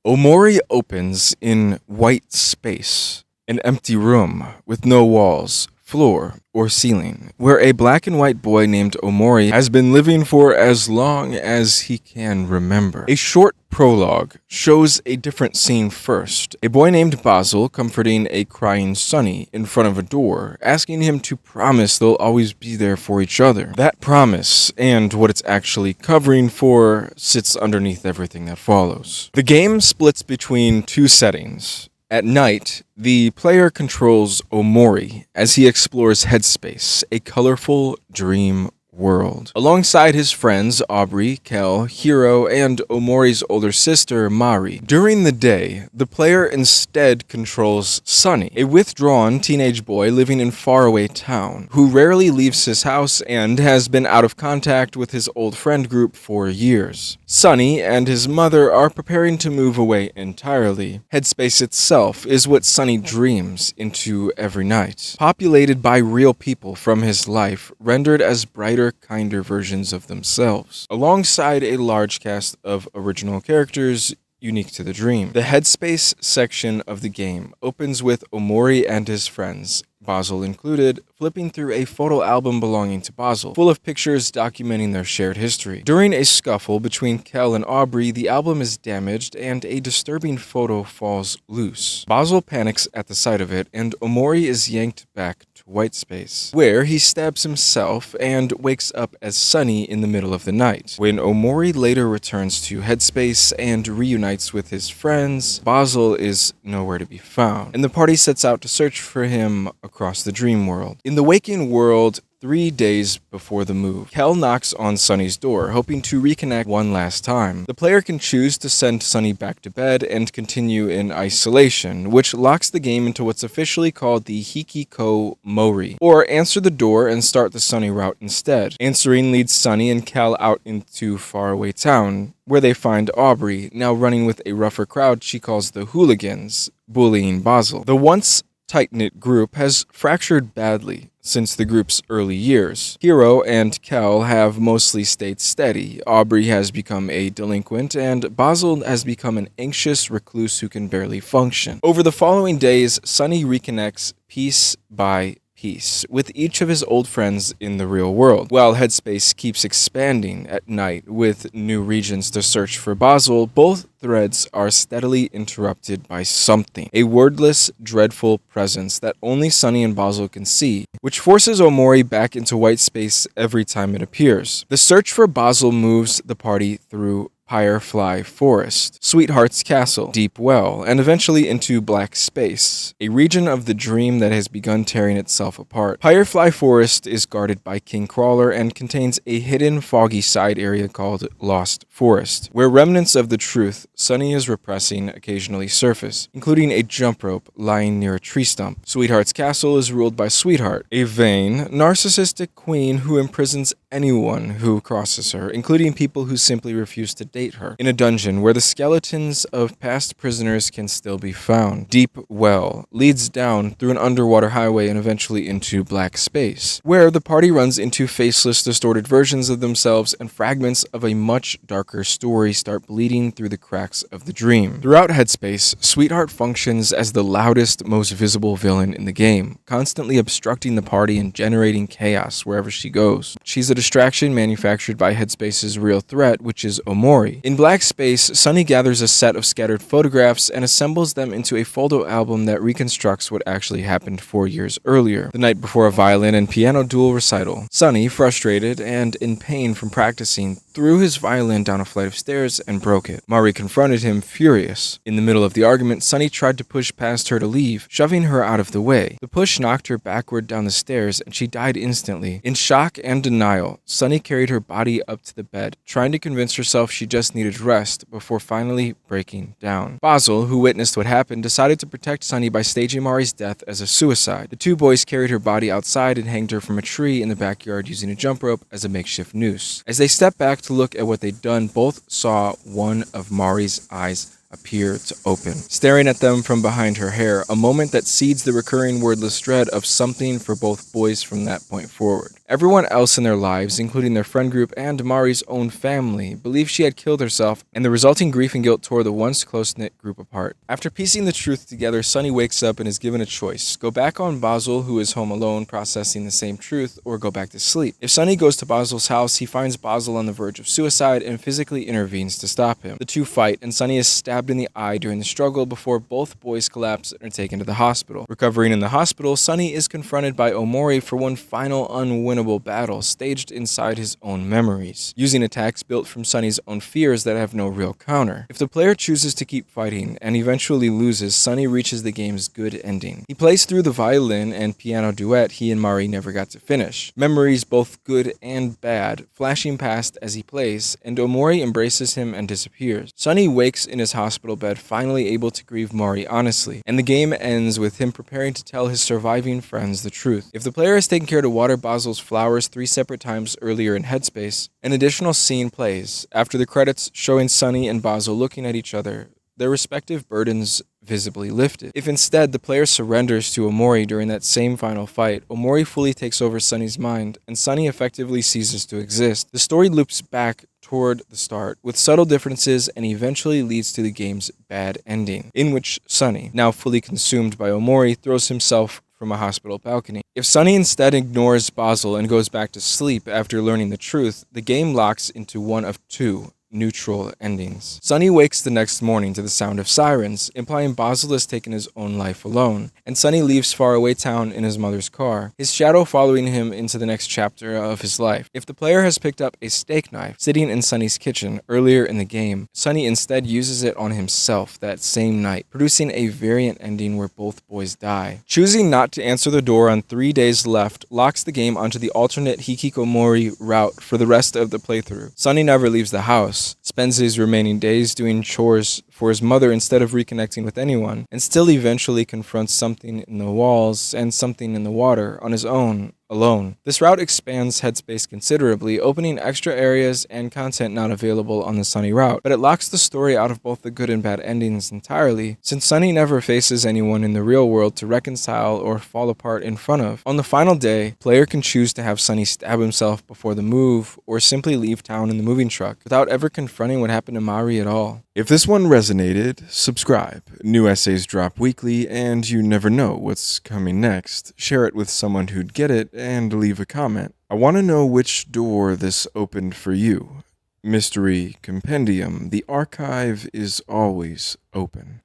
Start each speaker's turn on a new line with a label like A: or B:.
A: Omori opens in white space, an empty room with no walls, floor, or ceiling, where a black and white boy named Omori has been living for as long as he can remember. A short prologue shows a different scene first. A boy named Basil comforting a crying Sunny in front of a door, asking him to promise they'll always be there for each other. That promise, and what it's actually covering for, sits underneath everything that follows. The game splits between two settings. At night, the player controls Omori as he explores Headspace, a colorful dream world. Alongside his friends Aubrey, Kel, Hiro, and Omori's older sister Mari. During the day, the player instead controls Sunny, a withdrawn teenage boy living in Faraway town, who rarely leaves his house and has been out of contact with his old friend group for years. Sunny and his mother are preparing to move away entirely. Headspace itself is what Sunny dreams into every night, populated by real people from his life, rendered as brighter, kinder versions of themselves, alongside a large cast of original characters unique to the dream. The Headspace section of the game opens with Omori and his friends, Basil included, flipping through a photo album belonging to Basil, full of pictures documenting their shared history. During a scuffle between Kel and Aubrey, the album is damaged and a disturbing photo falls loose. Basil panics at the sight of it, and Omori is yanked back to white space, where he stabs himself and wakes up as Sunny in the middle of the night. When Omori later returns to Headspace and reunites with his friends, Basil is nowhere to be found, and the party sets out to search for him across the dream world. In the waking world, 3 days before the move, Kel knocks on Sunny's door, hoping to reconnect one last time. The player can choose to send Sunny back to bed and continue in isolation, which locks the game into what's officially called the Hikikomori, or answer the door and start the Sunny route instead. Answering leads Sunny and Kel out into Faraway town, where they find Aubrey, now running with a rougher crowd she calls the Hooligans, bullying Basil. The once tight-knit group has fractured badly since the group's early years. Hiro and Kel have mostly stayed steady, Aubrey has become a delinquent, and Basil has become an anxious recluse who can barely function. Over the following days, Sunny reconnects piece by piece with each of his old friends in the real world, while Headspace keeps expanding at night with new regions to search for Basil. Both threads are steadily interrupted by something, a wordless, dreadful presence that only Sunny and Basil can see, which forces Omori back into white space every time it appears. The search for Basil moves the party through Firefly Forest, Sweetheart's Castle, Deep Well, and eventually into Black Space, a region of the dream that has begun tearing itself apart. Firefly Forest is guarded by King Crawler and contains a hidden foggy side area called Lost Forest, where remnants of the truth Sunny is repressing occasionally surface, including a jump rope lying near a tree stump. Sweetheart's Castle is ruled by Sweetheart, a vain, narcissistic queen who imprisons anyone who crosses her, including people who simply refuse to date her, in a dungeon where the skeletons of past prisoners can still be found. Deep Well leads down through an underwater highway and eventually into Black Space, where the party runs into faceless, distorted versions of themselves, and fragments of a much darker story start bleeding through the cracks of the dream. Throughout Headspace, Sweetheart functions as the loudest, most visible villain in the game, constantly obstructing the party and generating chaos wherever she goes. She's a distraction manufactured by Headspace's real threat, which is Omori. In Black Space, Sunny gathers a set of scattered photographs and assembles them into a photo album that reconstructs what actually happened 4 years earlier, the night before a violin and piano duel recital. Sunny, frustrated and in pain from practicing, threw his violin down a flight of stairs and broke it. Mari confronted him, furious. In the middle of the argument, Sunny tried to push past her to leave, shoving her out of the way. The push knocked her backward down the stairs, and she died instantly. In shock and denial, Sunny carried her body up to the bed, trying to convince herself she just needed rest before finally breaking down. Basil, who witnessed what happened, decided to protect Sunny by staging Mari's death as a suicide. The two boys carried her body outside and hanged her from a tree in the backyard using a jump rope as a makeshift noose. As they stepped back to look at what they'd done, both saw one of Mari's eyes appear to open, staring at them from behind her hair, a moment that seeds the recurring wordless dread of something for both boys from that point forward. Everyone else in their lives, including their friend group and Mari's own family, believed she had killed herself, and the resulting grief and guilt tore the once close-knit group apart. After piecing the truth together, Sunny wakes up and is given a choice: go back on Basil, who is home alone processing the same truth, or go back to sleep. If Sunny goes to Basil's house, he finds Basil on the verge of suicide and physically intervenes to stop him. The two fight, and Sunny is stabbed in the eye during the struggle before both boys collapse and are taken to the hospital. Recovering in the hospital, Sunny is confronted by Omori for one final unwinnable battle staged inside his own memories, using attacks built from Sunny's own fears that have no real counter. If the player chooses to keep fighting and eventually loses, Sunny reaches the game's good ending. He plays through the violin and piano duet he and Mari never got to finish. Memories both good and bad flashing past as he plays, and Omori embraces him and disappears. Sunny wakes in his hospital bed, finally able to grieve Mari honestly, and the game ends with him preparing to tell his surviving friends the truth. If the player has taken care to water Basil's flowers 3 separate times earlier in Headspace, an additional scene plays, after the credits showing Sunny and Basil looking at each other, their respective burdens visibly lifted. If instead the player surrenders to Omori during that same final fight, Omori fully takes over Sunny's mind, and Sunny effectively ceases to exist. The story loops back toward the start, with subtle differences, and eventually leads to the game's bad ending, in which Sunny, now fully consumed by Omori, throws himself from a hospital balcony. If Sunny instead ignores Basil and goes back to sleep after learning the truth, the game locks into one of two neutral endings. Sunny wakes the next morning to the sound of sirens, implying Basil has taken his own life alone, and Sunny leaves Faraway town in his mother's car, his shadow following him into the next chapter of his life. If the player has picked up a steak knife sitting in Sunny's kitchen earlier in the game, Sunny instead uses it on himself that same night, producing a variant ending where both boys die. Choosing not to answer the door on 3 days left locks the game onto the alternate Hikikomori route for the rest of the playthrough. Sunny never leaves the house, spends his remaining days doing chores for his mother instead of reconnecting with anyone, and still eventually confronts something in the walls and something in the water on his own, alone. This route expands Headspace considerably, opening extra areas and content not available on the Sunny route, but it locks the story out of both the good and bad endings entirely, since Sunny never faces anyone in the real world to reconcile or fall apart in front of. On the final day, player can choose to have Sunny stab himself before the move, or simply leave town in the moving truck, without ever confronting what happened to Mari at all.
B: If this one resonated, subscribe. New essays drop weekly, and you never know what's coming next. Share it with someone who'd get it, and leave a comment. I want to know which door this opened for you. Mystery Compendium, the archive is always open.